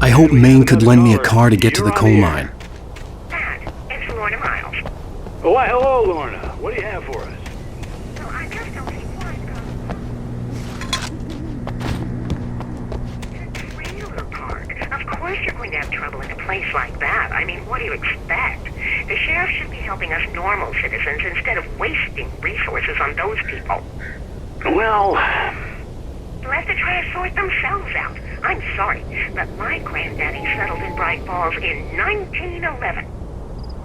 I hope Maine could lend me a car to get to the coal mine. Dad, it's Lorna Miles. Oh, why, hello, Lorna. What do you have for us? So I just don't see why it's a trailer park. Of course you're going to have trouble in a place like that. I mean, what do you expect? The sheriff should be helping us normal citizens instead of wasting resources on those people. Well... They'll have to try to sort themselves out. I'm sorry, but my granddaddy settled in Bright Falls in 1911.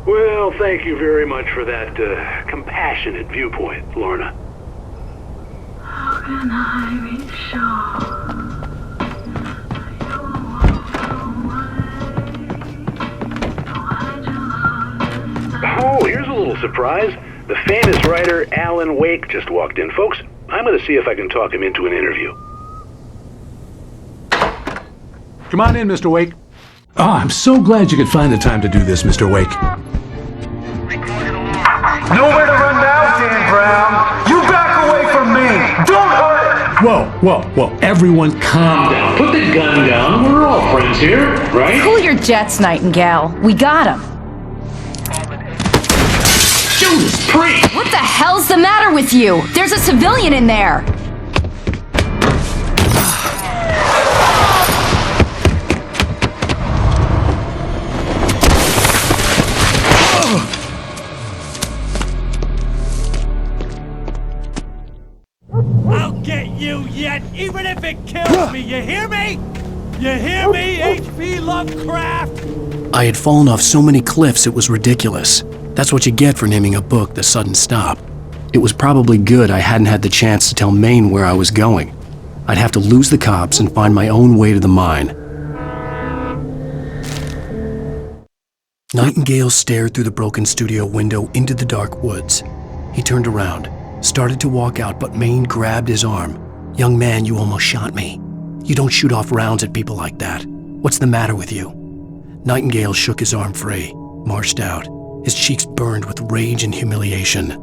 Well, thank you very much for that compassionate viewpoint, Lorna. How can I be sure? Oh, here's a little surprise. The famous writer Alan Wake just walked in. Folks, I'm going to see if I can talk him into an interview. Come on in, Mr. Wake. Oh, I'm so glad you could find the time to do this, Mr. Wake. Nowhere to run now, Dan Brown. You back away from me. Don't hurt it. Whoa. Everyone calm down. Put the gun down. We're all friends here, right? Cool your jets, Nightingale. We got him. Judas Priest! What the hell's the matter with you? There's a civilian in there. I'll get you yet, even if it kills me, you hear me? You hear me, H.P. Lovecraft? I had fallen off so many cliffs it was ridiculous. That's what you get for naming a book The Sudden Stop. It was probably good I hadn't had the chance to tell Maine where I was going. I'd have to lose the cops and find my own way to the mine. Nightingale stared through the broken studio window into the dark woods. He turned around, started to walk out, but Maine grabbed his arm. "Young man, you almost shot me. You don't shoot off rounds at people like that. What's the matter with you?" Nightingale shook his arm free, marched out. His cheeks burned with rage and humiliation.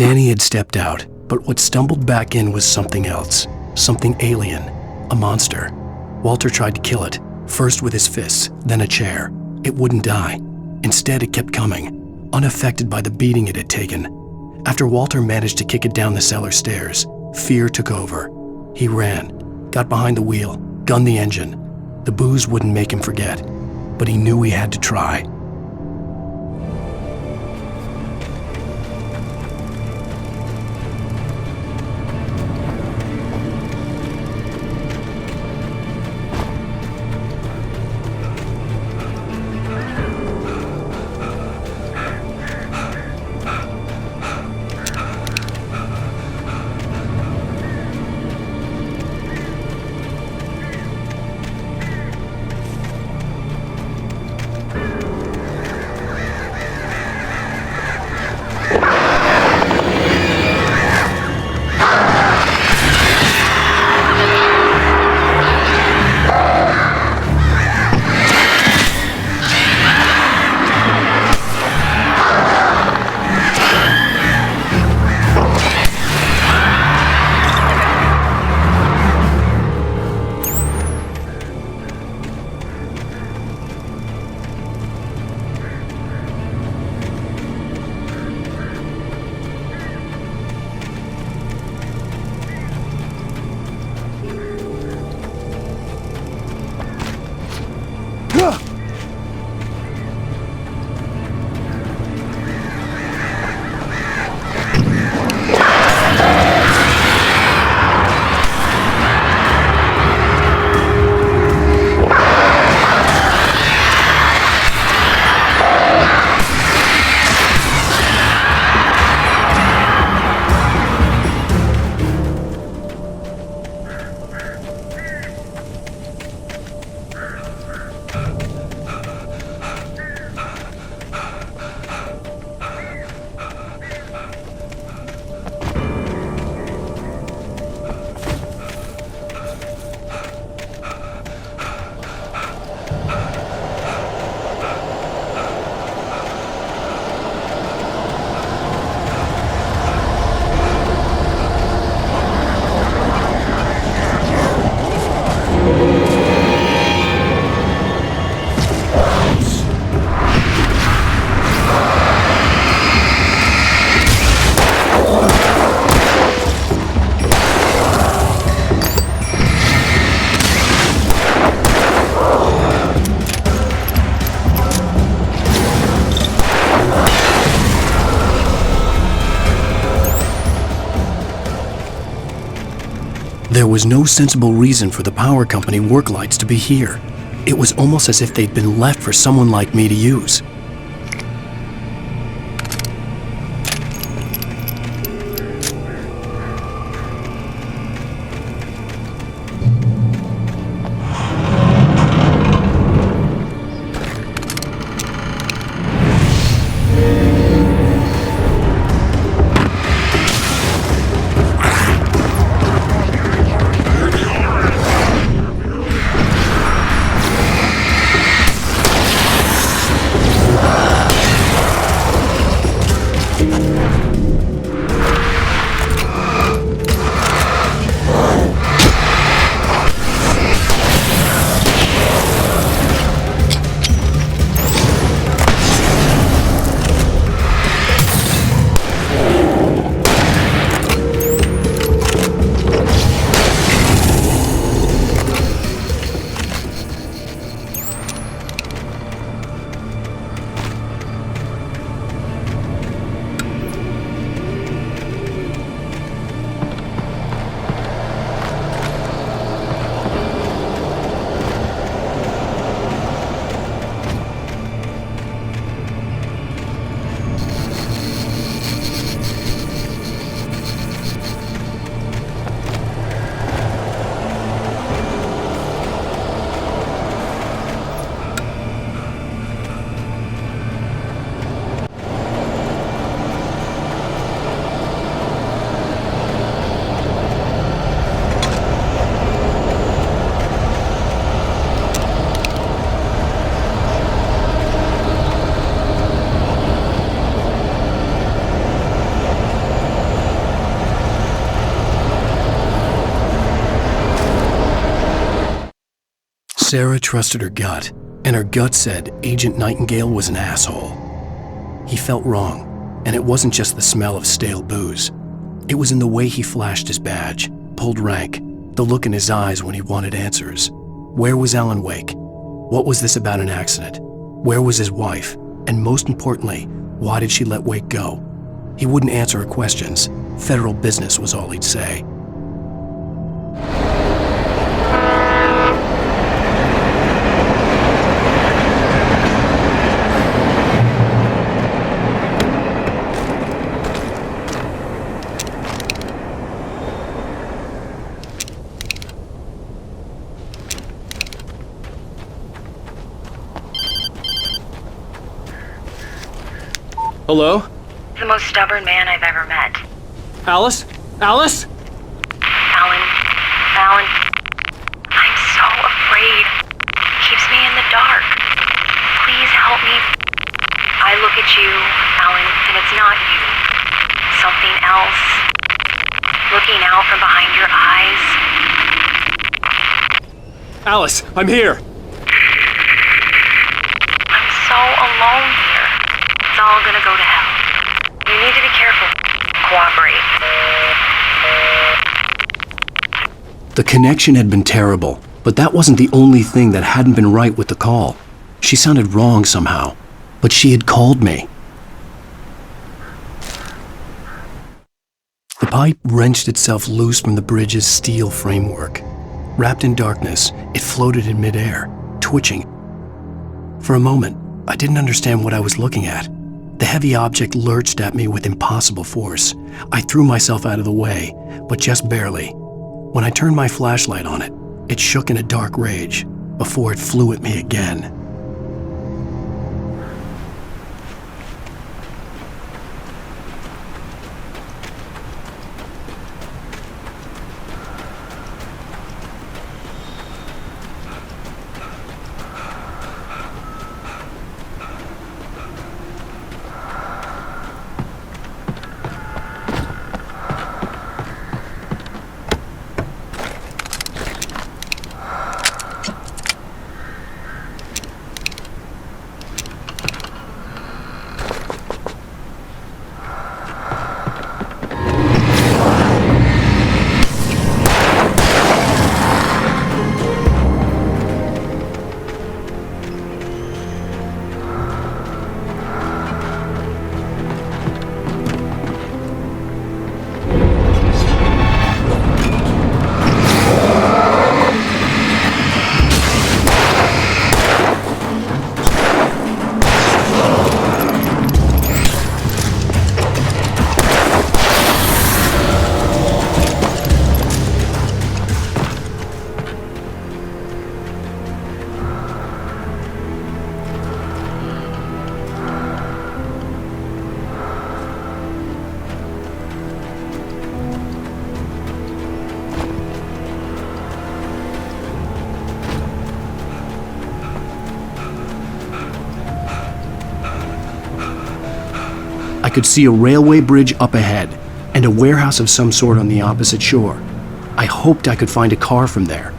Danny had stepped out, but what stumbled back in was something else. Something alien. A monster. Walter tried to kill it, first with his fists, then a chair. It wouldn't die. Instead, it kept coming, unaffected by the beating it had taken. After Walter managed to kick it down the cellar stairs, fear took over. He ran, got behind the wheel, gunned the engine. The booze wouldn't make him forget, but he knew he had to try. There was no sensible reason for the power company work lights to be here. It was almost as if they'd been left for someone like me to use. Sarah trusted her gut, and her gut said Agent Nightingale was an asshole. He felt wrong, and it wasn't just the smell of stale booze. It was in the way he flashed his badge, pulled rank, the look in his eyes when he wanted answers. Where was Alan Wake? What was this about an accident? Where was his wife? And most importantly, why did she let Wake go? He wouldn't answer her questions. Federal business was all he'd say. Hello? The most stubborn man I've ever met. Alice? Alice? Alan. I'm so afraid. Keeps me in the dark. Please help me. I look at you, Alan, and it's not you. Something else. Looking out from behind your eyes. Alice, I'm here. I'm so alone here. It's all gonna go to hell. You need to be careful. Cooperate. The connection had been terrible, but that wasn't the only thing that hadn't been right with the call. She sounded wrong somehow, but she had called me. The pipe wrenched itself loose from the bridge's steel framework. Wrapped in darkness, it floated in midair, twitching. For a moment, I didn't understand what I was looking at. The heavy object lurched at me with impossible force. I threw myself out of the way, but just barely. When I turned my flashlight on it, it shook in a dark rage before it flew at me again. I could see a railway bridge up ahead and a warehouse of some sort on the opposite shore. I hoped I could find a car from there.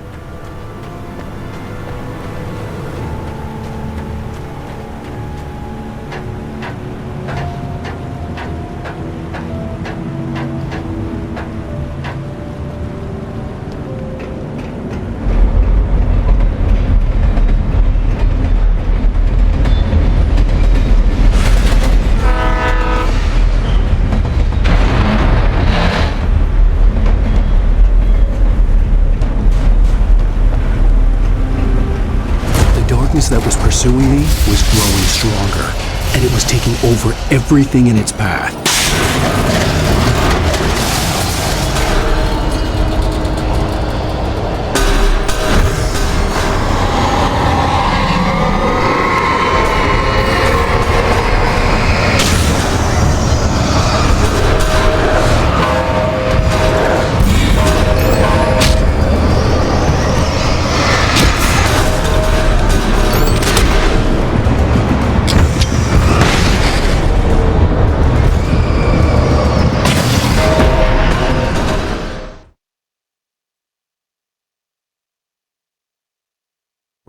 That was pursuing me was growing stronger, and it was taking over everything in its path.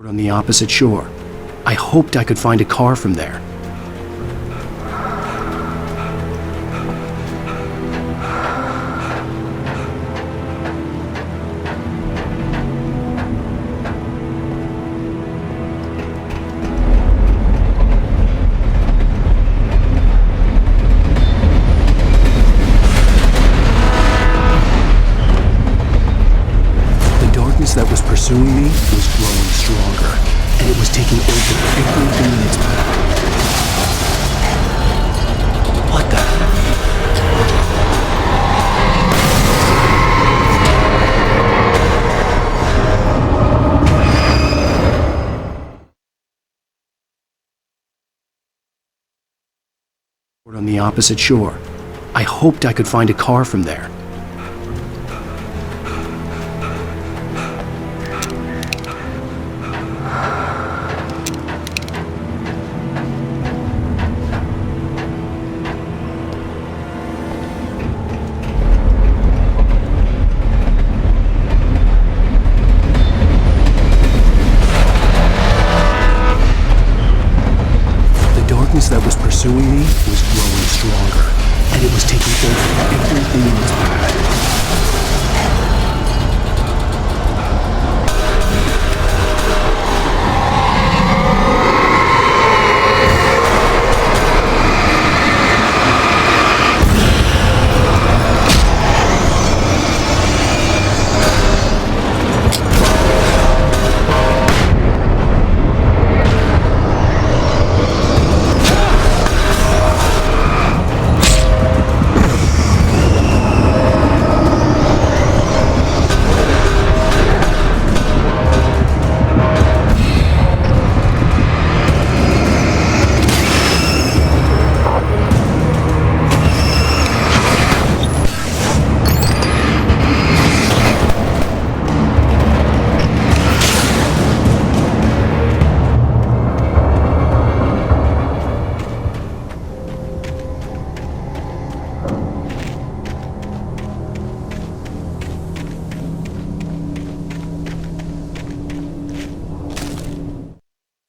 On the opposite shore. I hoped I could find a car from there. That was pursuing me was growing stronger, and it was taking over everything in its path. What the? On the opposite shore. I hoped I could find a car from there. That was pursuing me was growing stronger, and it was taking over everything in its path.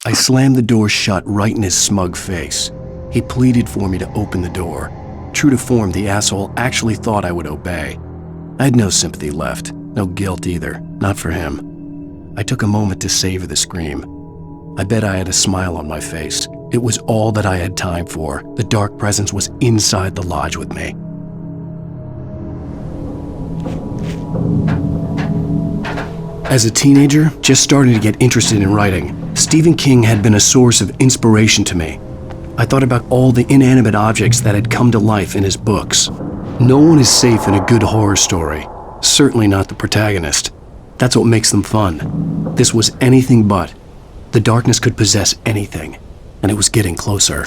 I slammed the door shut right in his smug face. He pleaded for me to open the door. True to form, the asshole actually thought I would obey. I had no sympathy left, no guilt either, not for him. I took a moment to savor the scream. I bet I had a smile on my face. It was all that I had time for. The dark presence was inside the lodge with me. As a teenager, just starting to get interested in writing, Stephen King had been a source of inspiration to me. I thought about all the inanimate objects that had come to life in his books. No one is safe in a good horror story, certainly not the protagonist. That's what makes them fun. This was anything but. The darkness could possess anything, and it was getting closer.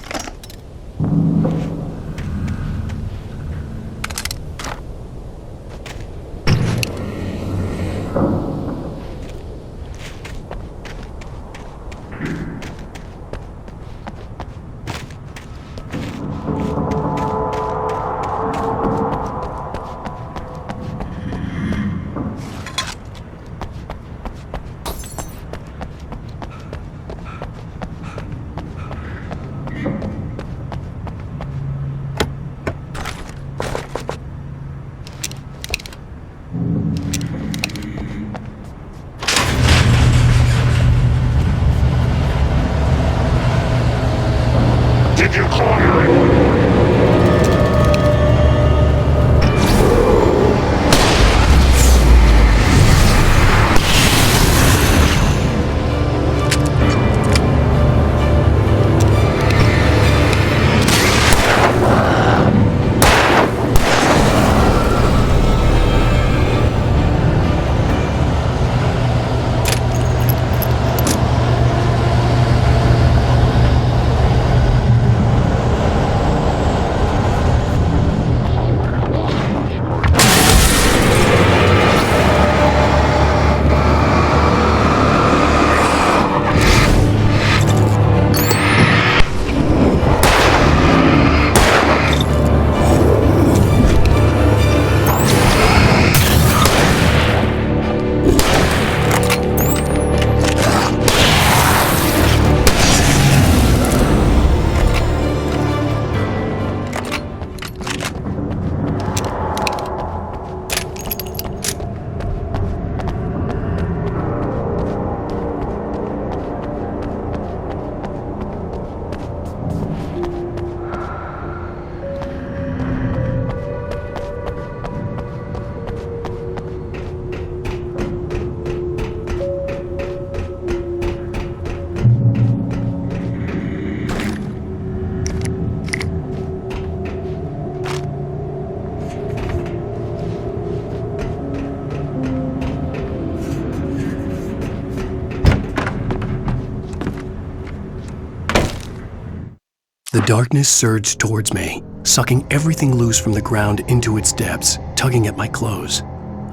The darkness surged towards me, sucking everything loose from the ground into its depths, tugging at my clothes.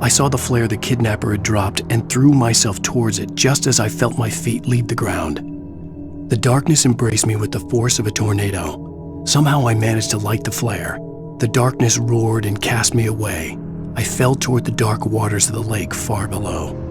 I saw the flare the kidnapper had dropped and threw myself towards it just as I felt my feet leave the ground. The darkness embraced me with the force of a tornado. Somehow I managed to light the flare. The darkness roared and cast me away. I fell toward the dark waters of the lake far below.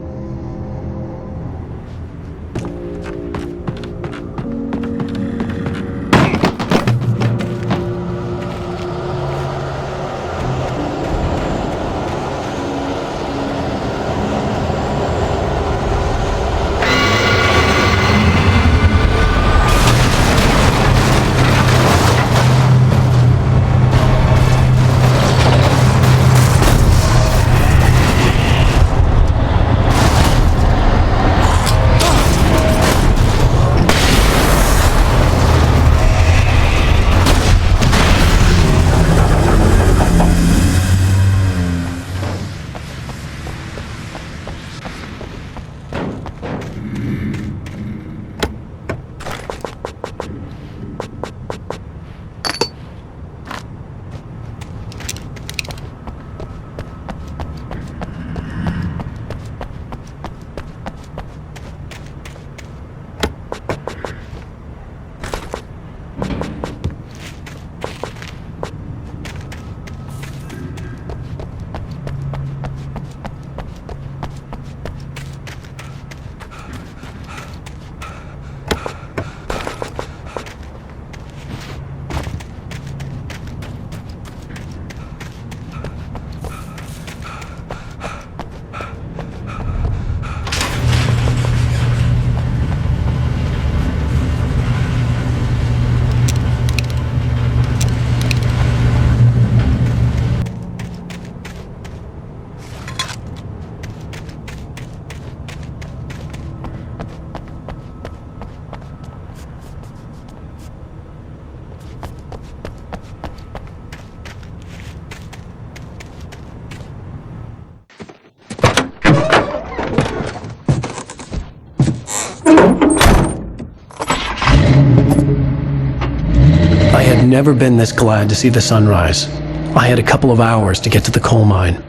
I had never been this glad to see the sunrise. I had a couple of hours to get to the coal mine.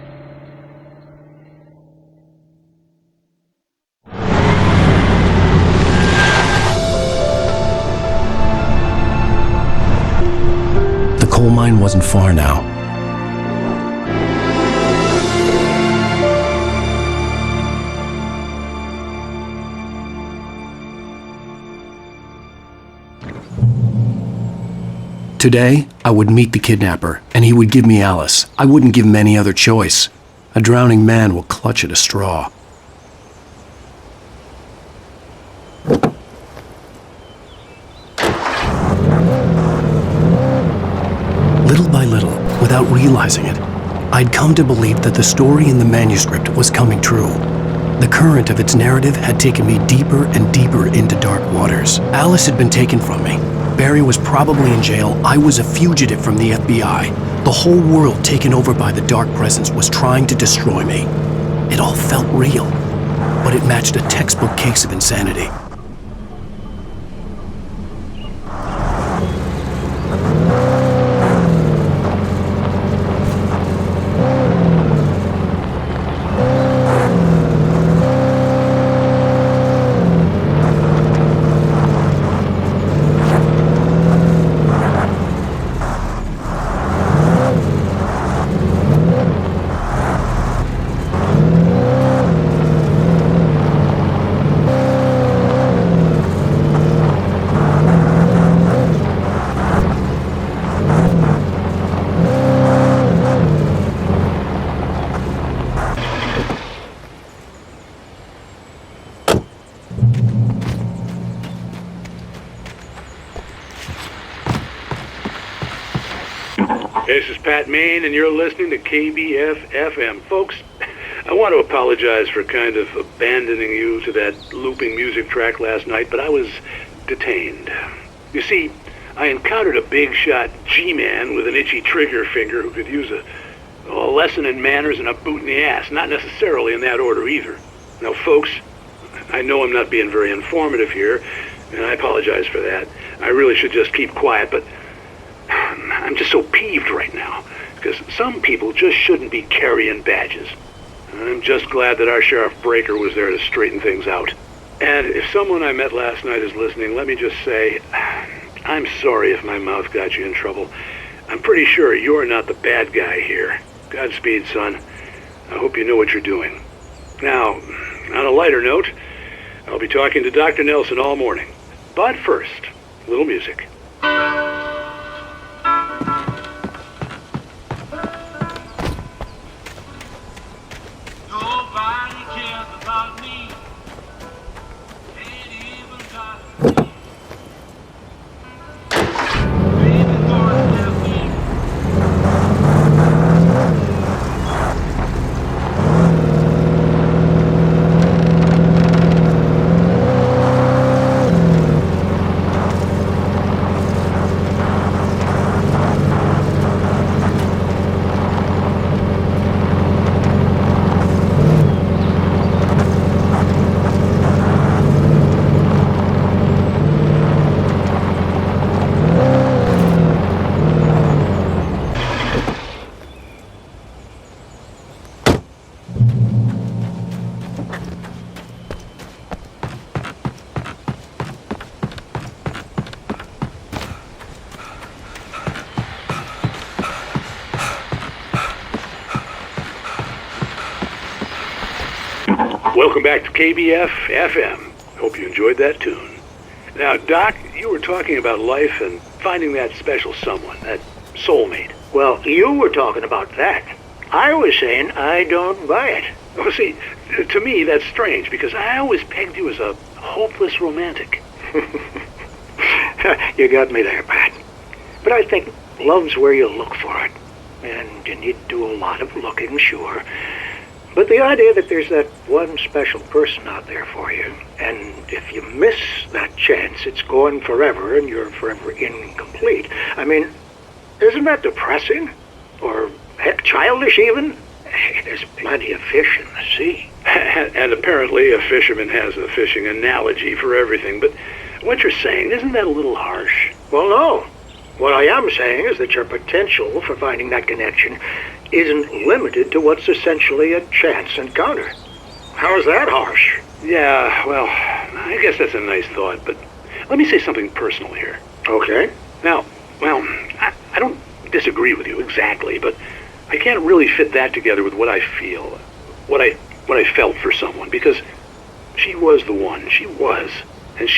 The coal mine wasn't far now. Today, I would meet the kidnapper, and he would give me Alice. I wouldn't give him any other choice. A drowning man will clutch at a straw. Little by little, without realizing it, I'd come to believe that the story in the manuscript was coming true. The current of its narrative had taken me deeper and deeper into dark waters. Alice had been taken from me. Barry was probably in jail. I was a fugitive from the FBI. The whole world taken over by the dark presence was trying to destroy me. It all felt real, but it matched a textbook case of insanity. This is Pat Main, and you're listening to KBF-FM. Folks, I want to apologize for kind of abandoning you to that looping music track last night, but I was detained. You see, I encountered a big-shot G-man with an itchy trigger finger who could use a lesson in manners and a boot in the ass. Not necessarily in that order, either. Now, folks, I know I'm not being very informative here, And I apologize for that. I really should just keep quiet, but I'm just so peeved right now, because some people just shouldn't be carrying badges. I'm just glad that our Sheriff Breaker was there to straighten things out. And if someone I met last night is listening, let me just say, I'm sorry if my mouth got you in trouble. I'm pretty sure you're not the bad guy here. Godspeed, son. I hope you know what you're doing. Now, on a lighter note, I'll be talking to Dr. Nelson all morning. But first, a little music. Nobody cares about me. Ain't even got me. Baby, Lord, help me. Welcome back to KBF FM. Hope you enjoyed that tune. Now, Doc, you were talking about life and finding that special someone, that soulmate. Well, you were talking about that. I was saying I don't buy it. Oh, see, to me that's strange, because I always pegged you as a hopeless romantic. You got me there, Pat. But I think love's where you look for it. And you need to do a lot of looking, sure. But the idea that there's that one special person out there for you, and if you miss that chance, it's gone forever and you're forever incomplete. I mean, isn't that depressing? Or heck, childish even? Hey, there's plenty of fish in the sea. And apparently a fisherman has a fishing analogy for everything, but what you're saying, isn't that a little harsh? Well, no. What I am saying is that your potential for finding that connection isn't limited to what's essentially a chance encounter. How's that harsh? Yeah, well, I guess that's a nice thought, but let me say something personal here. Okay. Now, well, I don't disagree with you exactly, but I can't really fit that together with what I feel, what I felt for someone, because she was the one. She was. And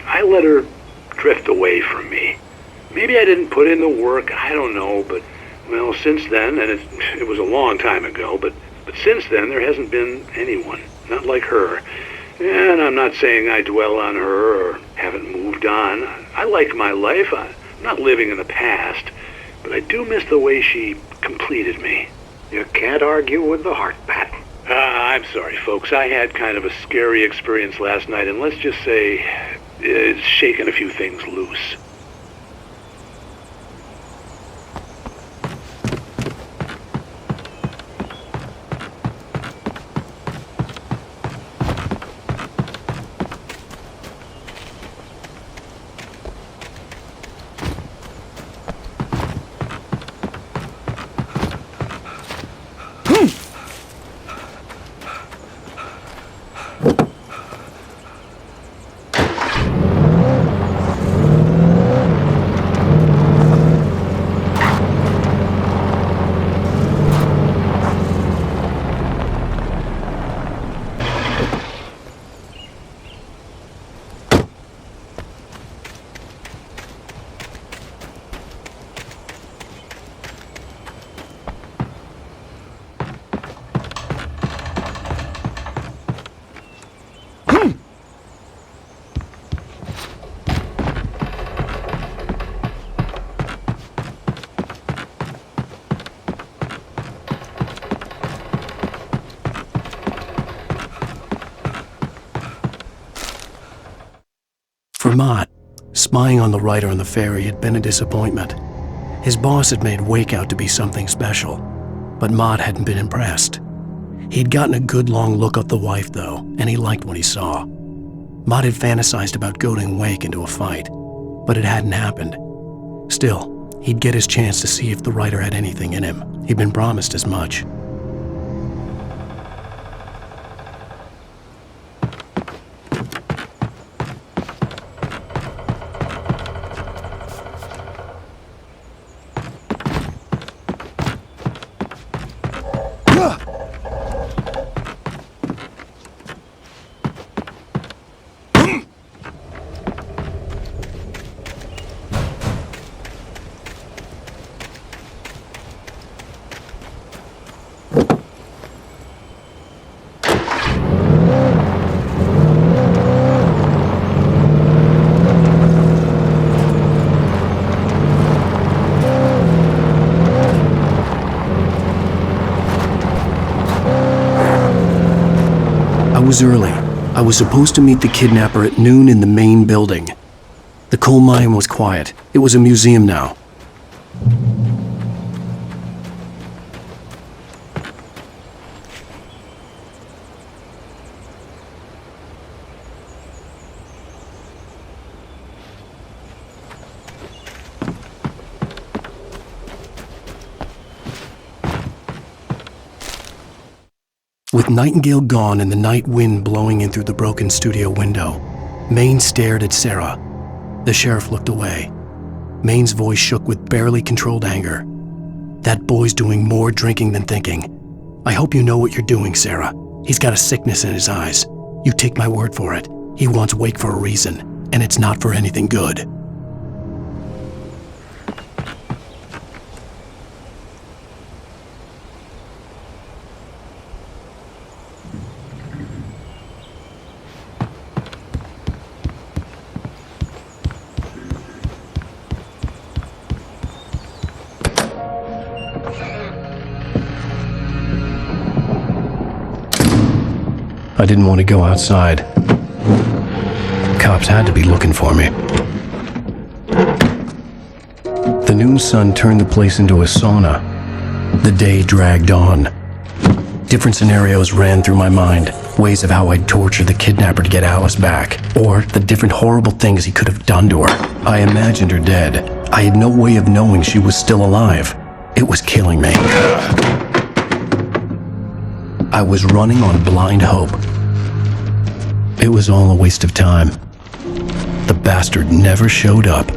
I let her drift away from me. Maybe I didn't put in the work, I don't know, but, well, since then, and it was a long time ago, but since then there hasn't been anyone, not like her. And I'm not saying I dwell on her or haven't moved on. I like my life. I'm not living in the past, but I do miss the way she completed me. You can't argue with the heart, Pat. I'm sorry, folks. I had kind of a scary experience last night, and let's just say it's shaken a few things loose. For Mott, spying on the writer on the ferry had been a disappointment. His boss had made Wake out to be something special, but Mott hadn't been impressed. He'd gotten a good long look at the wife, though, and he liked what he saw. Mott had fantasized about goading Wake into a fight, but it hadn't happened. Still, he'd get his chance to see if the writer had anything in him. He'd been promised as much. It was early. I was supposed to meet the kidnapper at noon in the main building. The coal mine was quiet. It was a museum now. With Nightingale gone and the night wind blowing in through the broken studio window, Maine stared at Sarah. The sheriff looked away. Maine's voice shook with barely controlled anger. That boy's doing more drinking than thinking. I hope you know what you're doing, Sarah. He's got a sickness in his eyes. You take my word for it. He wants Wake for a reason, and it's not for anything good. I didn't want to go outside. Cops had to be looking for me. The noon sun turned the place into a sauna. The day dragged on. Different scenarios ran through my mind, ways of how I'd torture the kidnapper to get Alice back, or the different horrible things he could have done to her. I imagined her dead. I had no way of knowing she was still alive. It was killing me. I was running on blind hope. It was all a waste of time. The bastard never showed up.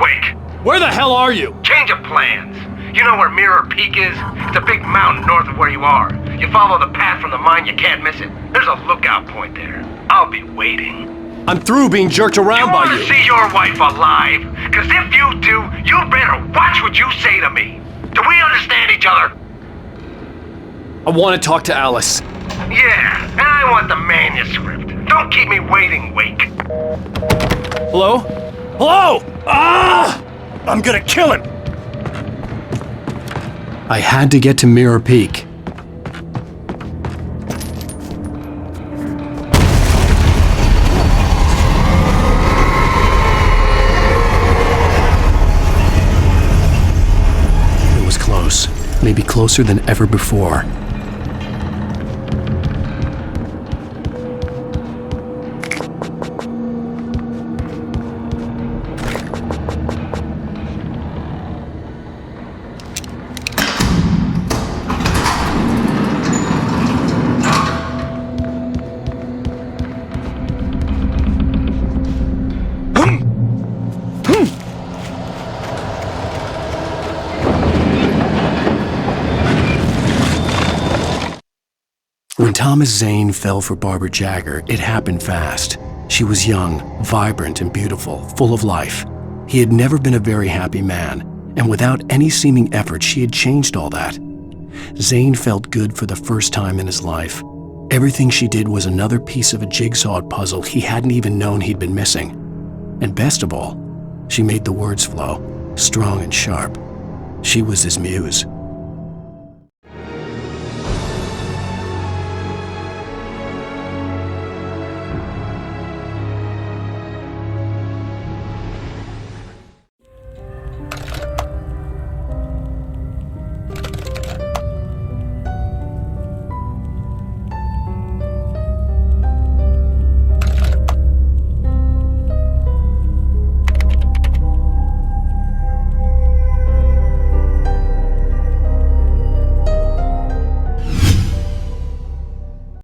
Wake! Where the hell are you? Change of plans. You know where Mirror Peak is? It's a big mountain north of where you are. You follow the path from the mine, you can't miss it. There's a lookout point there. I'll be waiting. I'm through being jerked around by You want to see your wife alive? Because if you do, you better watch what you say to me. Do we understand each other? I want to talk to Alice. Yeah, and I want the manuscript. Don't keep me waiting, Wake. Hello? Hello! Ah! I'm gonna kill him! I had to get to Mirror Peak. It was close, maybe closer than ever before. When Thomas Zane fell for Barbara Jagger, it happened fast. She was young, vibrant, and beautiful, full of life. He had never been a very happy man, and without any seeming effort, she had changed all that. Zane felt good for the first time in his life. Everything she did was another piece of a jigsaw puzzle he hadn't even known he'd been missing. And best of all, she made the words flow, strong and sharp. She was his muse.